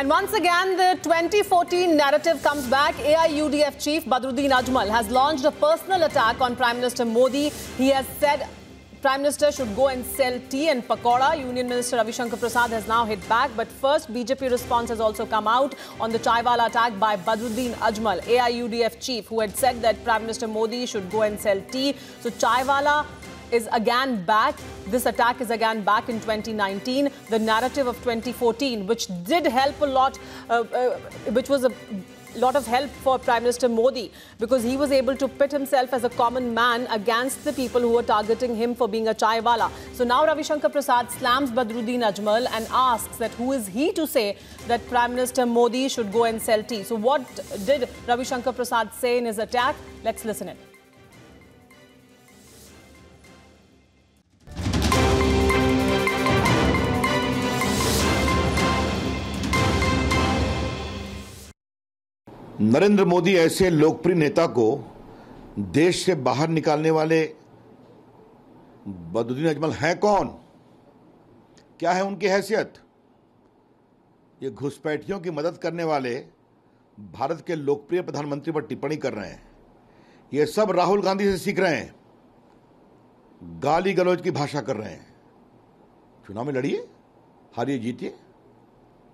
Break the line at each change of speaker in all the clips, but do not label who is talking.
And once again, the 2014 narrative comes back. AIUDF chief Badruddin Ajmal has launched a personal attack on Prime Minister Modi. He has said Prime Minister should go and sell tea and pakora. Union Minister Ravi Shankar Prasad has now hit back. But first, BJP response has also come out on the Chaiwala attack by Badruddin Ajmal, AIUDF chief, who had said that Prime Minister Modi should go and sell tea. So Chaiwala is again back. This attack is again back in 2019. The narrative of 2014, which did help a lot, which was a lot of help for Prime Minister Modi, because he was able to pit himself as a common man against the people who were targeting him for being a chaiwala. So now Ravi Shankar Prasad slams Badruddin Ajmal and asks that who is he to say that Prime Minister Modi should go and sell tea. So what did Ravi Shankar Prasad say in his attack? Let's listen in.
Narendra Modi ऐसे लोकप्रिय नेता को देश से बाहर निकालने वाले बदरुद्दीन अजमल हैं कौन? क्या है उनकी हैसियत? ये घुसपैठियों की मदद करने वाले भारत के लोकप्रिय प्रधानमंत्री पर टिप्पणी कर रहे हैं। ये सब राहुल गांधी से सीख रहे हैं, गाली गलौज की भाषा कर रहे हैं। चुनाव में लड़िए, हारिए जीतिए,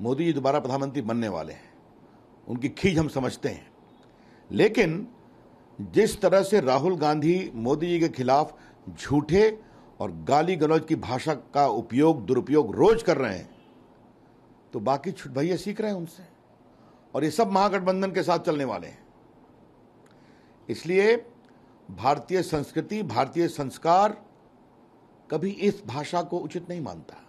मोदी जी दोबारा प्रधानमंत्री बनने वाले हैं, उनकी खींच हम समझते हैं। लेकिन जिस तरह से राहुल गांधी मोदी जी के खिलाफ झूठे और गाली गलौज की भाषा का उपयोग दुरुपयोग रोज कर रहे हैं, तो बाकी छुट भैया सीख रहे हैं उनसे, और ये सब महागठबंधन के साथ चलने वाले हैं। इसलिए भारतीय संस्कृति, भारतीय संस्कार कभी इस भाषा को उचित नहीं मानता।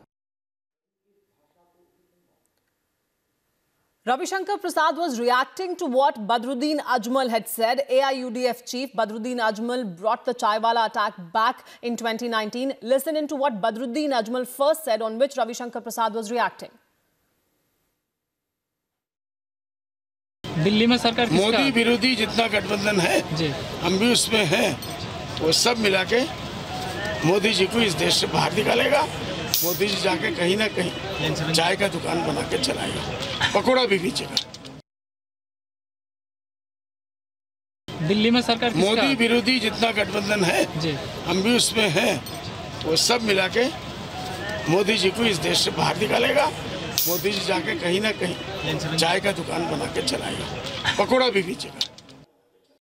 Ravi Shankar Prasad was reacting to what Badruddin Ajmal had said. AIUDF chief Badruddin Ajmal brought the Chaiwala attack back in 2019. Listen into what Badruddin Ajmal first said, on which Ravi Shankar Prasad was reacting.
Delhi में सरकार
मोदी विरोधी जितना गठबंधन है जी, हम भी उसमें हैं, वो सब मिला के मोदी जी को इस देश से बाहर निकालेगा। मोदी जी जाके कहीं ना कहीं चाय का दुकान बना के चलाएगा, पकौड़ा भी बेचेगा।
दिल्ली में सरकार
मोदी विरोधी जितना गठबंधन है जी, हम भी उसमें हैं, वो सब मिला के मोदी जी को इस देश से बाहर निकालेगा। मोदी जी जाके कहीं ना कहीं चाय का दुकान बना के चलाएगा, पकौड़ा भी बेचेगा।